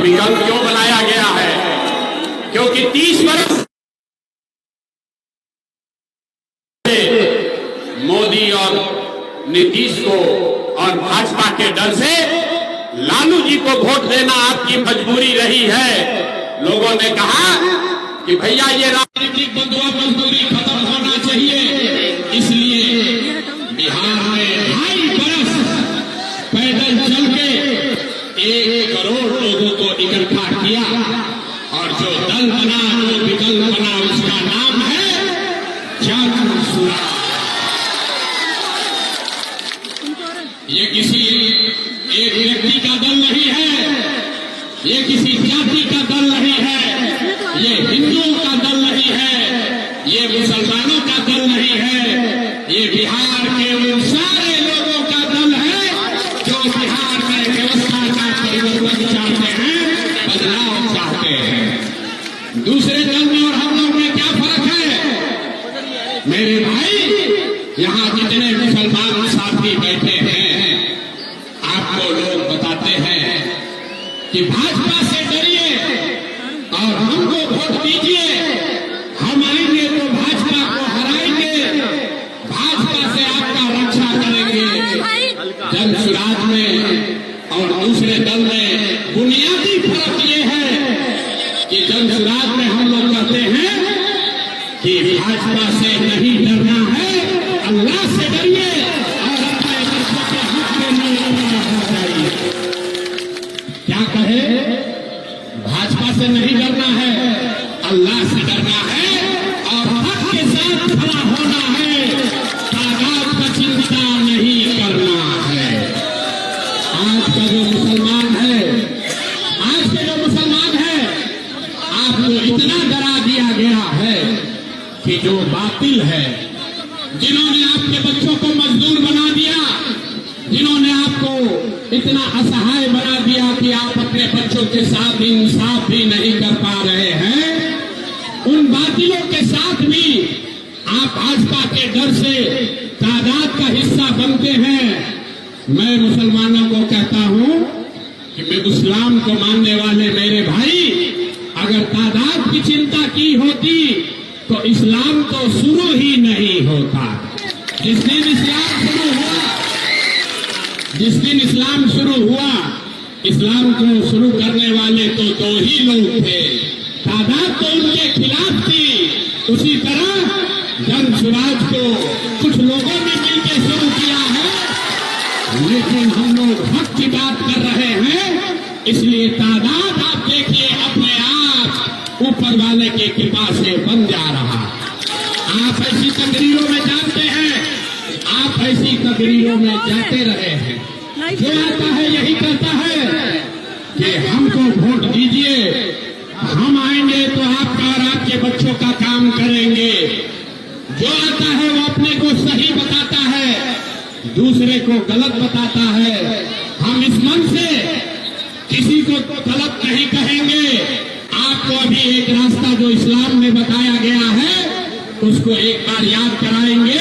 विकल्प क्यों बनाया गया है? क्योंकि 30 वर्ष मोदी और नीतीश को और भाजपा के डर से लालू जी को वोट देना आपकी मजबूरी रही है। लोगों ने कहा कि भैया ये राजनीतिक बंधुआ मजदूरी खत्म होना चाहिए, इसलिए बिहार में 2.5 बरस पैदल चल के 1 करोड़ लोगों को इकट्ठा किया और जो दल बना, जो विकल्प बना, उसका नाम है जन सुराज। ये किसी एक व्यक्ति का दल नहीं है, ये किसी जाति का दल नहीं है, ये हिंदुओं का दल नहीं है, ये मुसलमानों का दल नहीं है, ये बिहार के उन सारे लोगों का दल है जो बिहार में व्यवस्था का परिवर्तन चाहते हैं, बदलाव चाहते हैं। दूसरे दल में और हम लोग में क्या फर्क है मेरे भाई? यहाँ जितने मुसलमान साथी बैठे हैं, आपको लोग बताते हैं कि भाजपा से डरिए और हमको वोट दीजिए, हम आएंगे तो भाजपा को हराएंगे, भाजपा से आपका रक्षा करेंगे। जन सुराज में और दूसरे दल में बुनियादी फर्क ये है कि जन सुराज में हम लोग कहते हैं कि भाजपा से नहीं डरना है, अल्लाह से डरिए और अपने बच्चों के हित में नहीं लड़ना चाहिए। क्या कहे? भाजपा से नहीं डरना है, अल्लाह से डरना है और हक के साथ खड़ा होना है, तादाद का चिंता नहीं करना है। आज का जो मुसलमान है, आज के जो मुसलमान है, आपको इतना डरा दिया गया है कि जो बातिल है, जिन्होंने आपके बच्चों को मजदूर बना दिया, जिन्होंने आपको इतना असहाय बना दिया कि आप अपने बच्चों के साथ इंसाफ भी नहीं कर पा रहे हैं, उन बातिलों के साथ भी आप भाजपा के डर से तादाद का हिस्सा बनते हैं। मैं मुसलमानों को कहता हूं कि मैं इस्लाम को मानने वाले मेरे भाई, अगर तादाद की चिंता की होती तो इस्लाम तो शुरू ही नहीं होता। जिस दिन इस्लाम शुरू हुआ, जिस दिन इस्लाम शुरू हुआ, इस्लाम को शुरू करने वाले तो 2 ही लोग थे, तादाद तो उनके खिलाफ थी। उसी तरह जन सुराज को कुछ लोगों ने मिलकर शुरू किया है, लेकिन हम लोग हक की बात कर रहे हैं, इसलिए तादाद आप देखिए अपने आप ऊपर वाले की कृपा से बन जा रहा। आप ऐसी तकरीरों में जानते हैं, आप ऐसी तकरीरों में जाते रहे हैं, जो आता है यही कहता है कि हमको वोट दीजिए, हम आएंगे तो आपका और आपके बच्चों का काम करेंगे। जो आता है वो अपने को सही बताता है, दूसरे को गलत बताता है। हम इस मन से किसी को गलत नहीं कहेंगे। आपको अभी एक रास्ता जो इस्लाम में बताया गया है, उसको एक बार याद कराएंगे,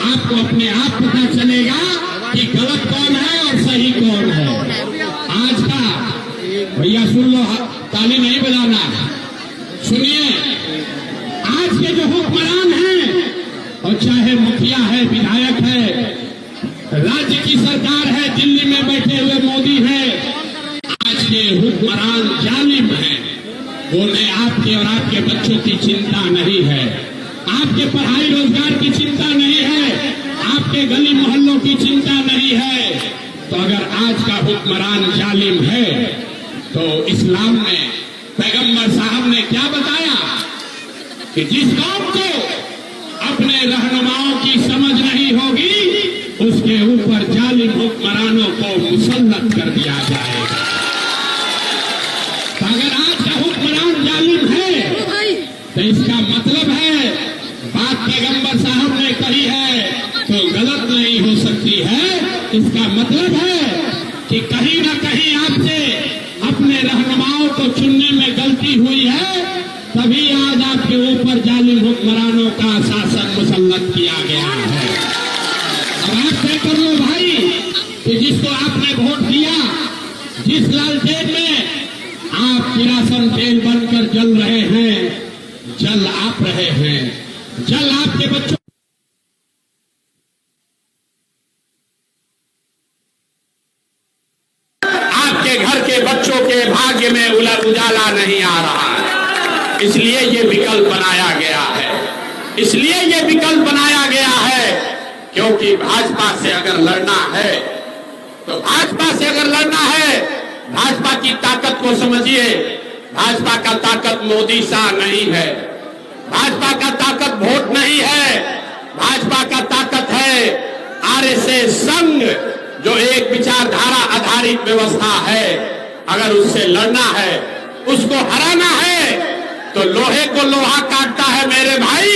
आपको अपने आप पता चलेगा कि गलत कौन है और सही कौन है। आज का भैया सुन लो, ताली नहीं बजाना, सुनिए। आज के जो हुक्मरान हैं, और चाहे मुखिया है, विधायक है, राज्य की सरकार है, दिल्ली में बैठे हुए मोदी है, आज के हुक्मरान जालिम हैं। उन्हें आपके और आपके बच्चों की चिंता नहीं है, आपके पढ़ाई रोजगार की चिंता नहीं है, आपके गली मोहल्लों की चिंता नहीं है। तो अगर आज का हुक्मरान जालिम है, तो इस्लाम में पैगंबर साहब ने क्या बताया कि जिस कौम को अपने रहनुमाओं की समझ नहीं होगी, उसके ऊपर जालिम हुक्मरानों को मुसल्लत कर दिया जाएगा। तो अगर आज का हुक्मरान जालिम है, तो इसका मतलब है बात पैगंबर साहब ने कही है तो गलत नहीं हो सकती है। इसका मतलब है कि कहीं ना कहीं आपसे अपने रहनुमाओं को चुनने में गलती हुई है, तभी आज आपके ऊपर जालिम हुक्मरानों का शासन मुसल्लत किया गया है। अब आप तय कर लो भाई कि जिसको आपने वोट दिया, जिस लालटेन में किरासन तेल बनकर जल रहे हैं, जल आप रहे हैं, जल आपके बच्चों आपके घर के बच्चों के भाग्य में उजाला नहीं आ रहा है। इसलिए ये विकल्प बनाया गया है, इसलिए ये विकल्प बनाया गया है, क्योंकि भाजपा से अगर लड़ना है तो भाजपा से अगर लड़ना है, भाजपा की ताकत को समझिए। भाजपा का ताकत मोदी शाह नहीं है, भाजपा का ताकत वोट नहीं है, भाजपा का ताकत है आरएसएस संघ, जो एक विचारधारा आधारित व्यवस्था है। अगर उससे लड़ना है, उसको हराना है, तो लोहे को लोहा काटता है मेरे भाई।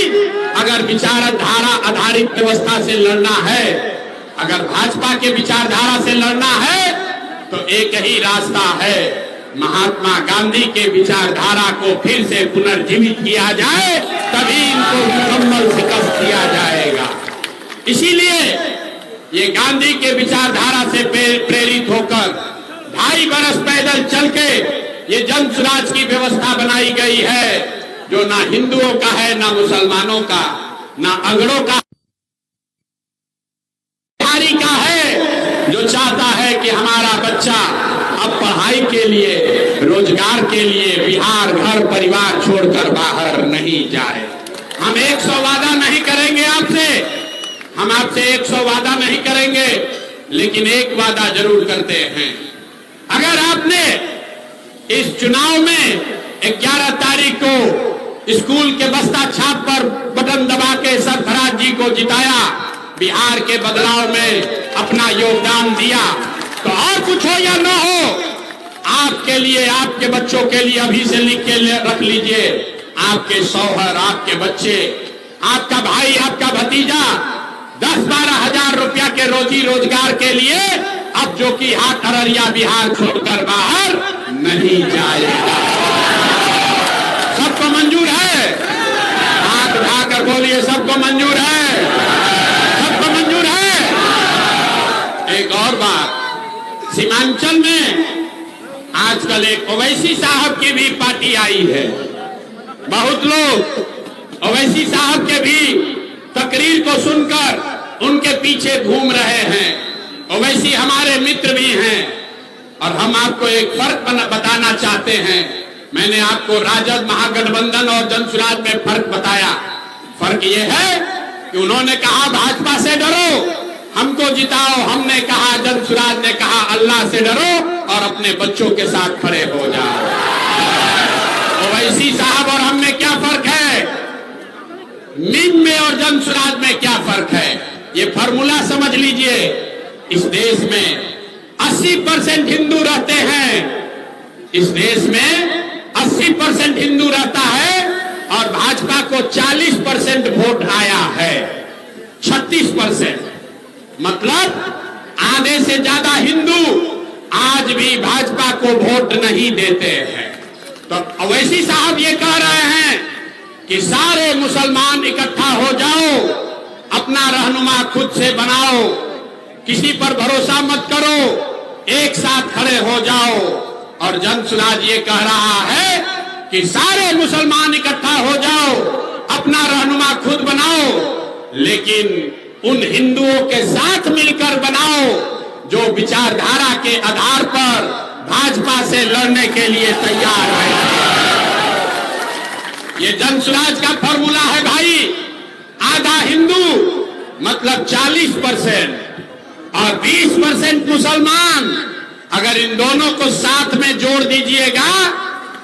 अगर विचारधारा आधारित व्यवस्था से लड़ना है, अगर भाजपा के विचारधारा से लड़ना है, तो एक ही रास्ता है, महात्मा गांधी के विचारधारा को फिर से पुनर्जीवित किया जाए, तभी इनको मुकम्मल शिकस्त दिया जाएगा। इसीलिए ये गांधी के विचारधारा से प्रेरित होकर 2.5 बरस पैदल चल के ये जन स्वराज की व्यवस्था बनाई गई है, जो ना हिंदुओं का है, ना मुसलमानों का, ना अगड़ों का है, जो चाहता है कि हमारा बच्चा अब पढ़ाई के लिए, रोजगार के लिए बिहार घर परिवार छोड़कर बाहर नहीं जाए। हम 100 वादा नहीं करेंगे आपसे, हम आपसे 100 वादा नहीं करेंगे, लेकिन एक वादा जरूर करते हैं। अगर आपने इस चुनाव में 11 तारीख को स्कूल के बस्ता छाप पर बटन दबा के सरफराज जी को जिताया, बिहार के बदलाव में अपना योगदान दिया, तो और कुछ हो या ना हो, आपके लिए, आपके बच्चों के लिए अभी से लिख के रख लीजिए, आपके शौहर, आपके बच्चे, आपका भाई, आपका भतीजा 10-12 हजार रुपया के रोजी रोजगार के लिए अब जो कि हाथ अररिया बिहार छोड़कर बाहर नहीं जाएगा। सबको मंजूर है? हाथ उठाकर बोलिए, सबको मंजूर है? सबको मंजूर है? एक और बात, सीमांचल में आजकल एक ओवैसी साहब की भी पार्टी आई है। बहुत लोग ओवैसी साहब के भी तकरीर को सुनकर उनके पीछे घूम रहे हैं। ओवैसी हमारे मित्र भी हैं, और हम आपको एक फर्क बताना चाहते हैं। मैंने आपको राजद, महागठबंधन और जनसुराज में फर्क बताया। फर्क ये है कि उन्होंने कहा भाजपा से डरो, हमको जिताओ, हमने कहा, जनसुराज ने कहा अल्लाह से डरो और अपने बच्चों के साथ खड़े हो जाओ। ओवैसी साहब और हम में क्या फर्क है, नीम में और जनसुराज में क्या फर्क है, ये फॉर्मूला समझ लीजिए। इस देश में 80% हिंदू रहते हैं, इस देश में 80% हिंदू रहता है, और भाजपा को 40% वोट आया है। 36% मतलब आधे से ज्यादा हिंदू आज भी भाजपा को वोट नहीं देते हैं। तो ओवैसी साहब ये कह रहे हैं कि सारे मुसलमान इकट्ठा हो जाओ, अपना रहनुमा खुद से बनाओ, किसी पर भरोसा मत करो, एक साथ खड़े हो जाओ। और जनसुराज ये कह रहा है कि सारे मुसलमान इकट्ठा हो जाओ, अपना रहनुमा खुद बनाओ, लेकिन उन हिंदुओं के साथ मिलकर बनाओ जो विचारधारा के आधार पर भाजपा से लड़ने के लिए तैयार है। ये जनसुराज का फॉर्मूला है भाई। आधा हिंदू मतलब 40% और 20% मुसलमान, अगर इन दोनों को साथ में जोड़ दीजिएगा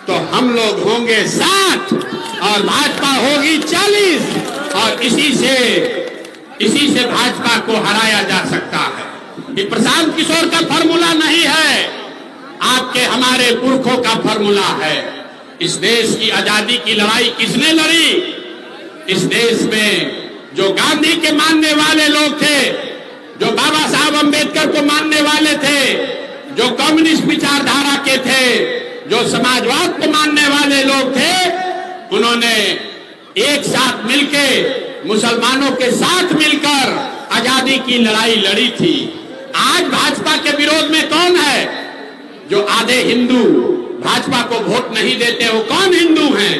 तो हम लोग होंगे 60 और भाजपा होगी 40, और इसी से भाजपा को हराया जा सकता है। ये प्रशांत किशोर का फॉर्मूला नहीं है, आपके हमारे पुरखों का फॉर्मूला है। इस देश की आजादी की लड़ाई किसने लड़ी? इस देश में जो गांधी के मानने वाले लोग थे, जो बाबा साहब अंबेडकर को मानने वाले थे, जो कम्युनिस्ट विचारधारा के थे, जो समाजवाद को मानने वाले लोग थे, उन्होंने एक साथ मिलके मुसलमानों के साथ मिलकर आजादी की लड़ाई लड़ी थी। आज भाजपा के विरोध में कौन है? जो आधे हिंदू भाजपा को वोट नहीं देते वो कौन हिंदू हैं?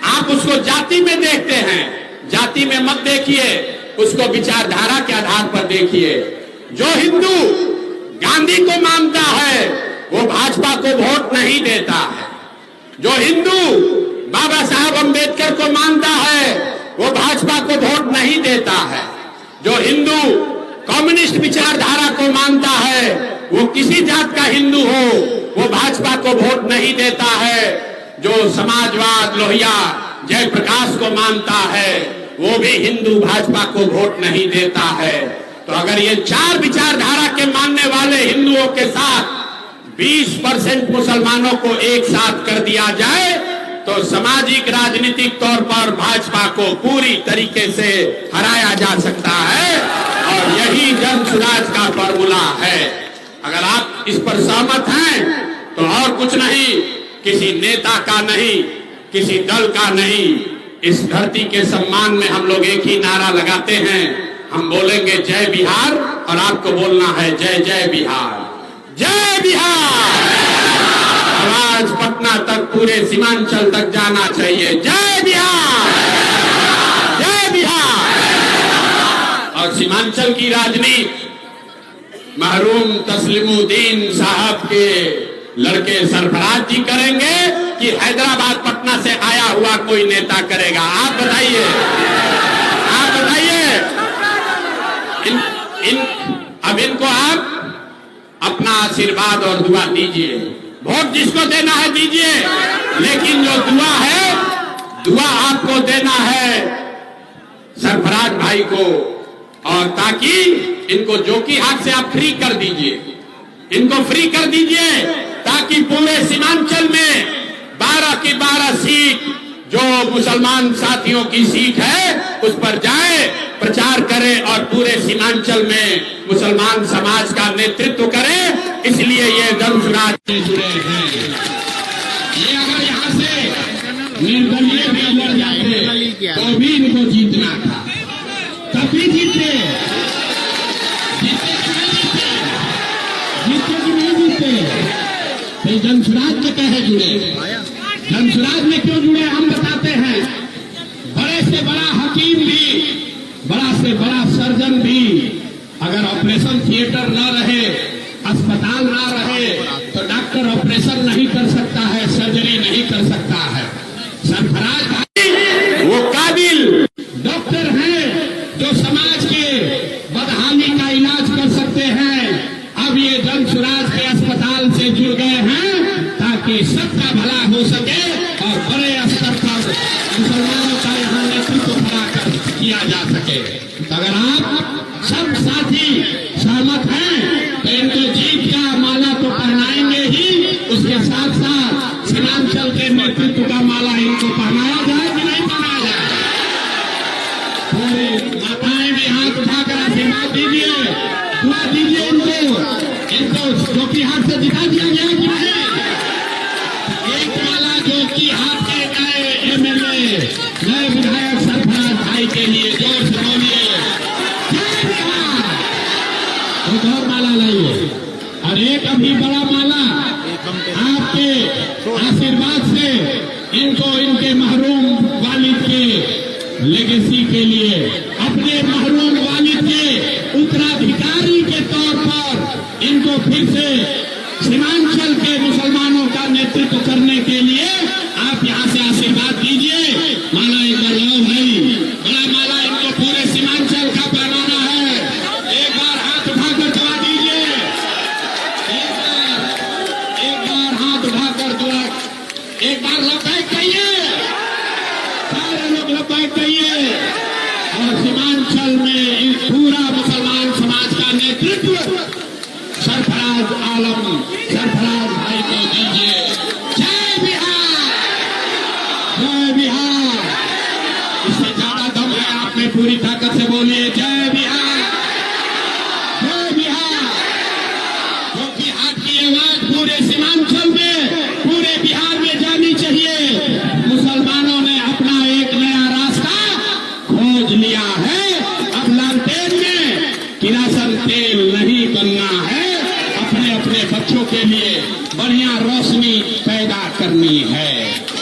आप उसको जाति में देखते हैं, जाति में मत देखिए, उसको विचारधारा के आधार पर देखिए। जो हिंदू गांधी को मानता है वो भाजपा को वोट नहीं देता है। जो हिंदू बाबा साहब अंबेडकर को मानता है वो भाजपा को वोट नहीं देता है। जो हिंदू कम्युनिस्ट विचारधारा को मानता है वो किसी जात का हिंदू हो वो भाजपा को वोट नहीं देता है। जो समाजवाद लोहिया जयप्रकाश को मानता है वो भी हिंदू भाजपा को वोट नहीं देता है। तो अगर ये चार विचारधारा के मानने वाले हिंदुओं के साथ 20% मुसलमानों को एक साथ कर दिया जाए तो सामाजिक राजनीतिक तौर पर भाजपा को पूरी तरीके से हराया जा सकता है और यही जन स्वराज का फॉर्मूला है। अगर आप इस पर सहमत हैं तो और कुछ नहीं, किसी नेता का नहीं, किसी दल का नहीं, इस धरती के सम्मान में हम लोग एक ही नारा लगाते हैं, हम बोलेंगे जय बिहार और आपको बोलना है जय जय बिहार, जय बिहार। आवाज पटना तक पूरे सीमांचल तक जाना चाहिए, जय बिहार, जय बिहार। और सीमांचल की राजनीति महरूम तस्लीमुद्दीन साहब के लड़के सरफराज जी करेंगे कि हैदराबाद पटना से आया हुआ कोई नेता करेगा? आप बताइए, आप बताइए। अब इनको आप अपना आशीर्वाद और दुआ दीजिए, वोट जिसको देना है दीजिए, लेकिन जो दुआ है, दुआ आपको देना है सरफराज भाई को, और ताकि इनको जो की हाथ से आप फ्री कर दीजिए, इनको फ्री कर दीजिए ताकि पूरे सीमांचल में 12 की 12 सीट जो मुसलमान साथियों की सीट है उस पर जाए, प्रचार करे और पूरे सीमांचल में मुसलमान समाज का नेतृत्व करे। इसलिए ये जन स्वराज से जुड़े हैं। ये अगर यहाँ से निर्दलीय भी लड़ जाते तो भी इनको जीतना था, तभी जीते, जीते कि नहीं जीते? तो जन स्वराज में कहे जुड़े, जन स्वराज में क्यों जुड़े हम बताते हैं। बड़े से बड़ा हकीम भी, बड़ा से बड़ा सर्जन भी अगर ऑपरेशन थिएटर न रहे, अस्पताल न रहे तो डॉक्टर ऑपरेशन नहीं कर सकता है, सर्जरी नहीं कर सकता है। सरफराज भाई वो काबिल डॉक्टर हैं जो समाज के बदहाली का इलाज कर सकते हैं। अब ये जन स्वराज के अस्पताल से जुड़ गए हैं ताकि सबका भला हो सके और बड़े स्तर पर मुसलमानों का यहाँ नेतृत्व खड़ा कर किया जा सके। अगर आप सब साथी सहमत हैं तो इनको जीत का माला तो पहनाएंगे ही, उसके साथ साथ सीमांचल के नेतृत्व का माला इनको पहनाया जाए कि नहीं पहनाया जाए? पूरी माताएं भी हाथ उठाकर आशीर्वाद दीजिए, दुआ दीजिए इनको जो की हाथ से जिता दिया गया कि नहीं? एक माला जो की हाथ के नए एमएलए, नए विधायक सरफराज भाई के लिए जोर से बोलिए जय बिहार। एक और माला लाइए और एक अभी बड़ा माला आपके आशीर्वाद से इनको इनके महरूम वालिद के लेगेसी के लिए, अपने महरूम वालिद के उत्तराधिकारी के तौर पर इनको फिर से सीमांचल के मुसलमानों का नेतृत्व करने के लिए आप यहाँ से आशीर्वाद दीजिए। माला एक बार लाओ भाई, बड़ा माला इनको पूरे सीमांचल का पहनाना है। एक बार हाथ उठाकर दुआ दीजिए, एक बार हाथ उठाकर दुआ, एक बार लबैक कहिए, सारे लोग लबैक कहिए। और सीमांचल में पूरा मुसलमान समाज का नेतृत्व सरफराज आलम, सरफराज भाई को दीजिए। जय बिहार, जय बिहार। इससे ज्यादा दम है आप में, पूरी ताकत से बोलिए जय बिहार, जय बिहार। क्योंकि आपकी आवाज पूरे सीमांचल में, पूरे बिहार में जानी चाहिए। मुसलमानों ने अपना एक नया रास्ता खोज लिया है। अब लालटेन में किरासन तेल नहीं बनना है, अपने अपने बच्चों के लिए बढ़िया रोशनी पैदा करनी है।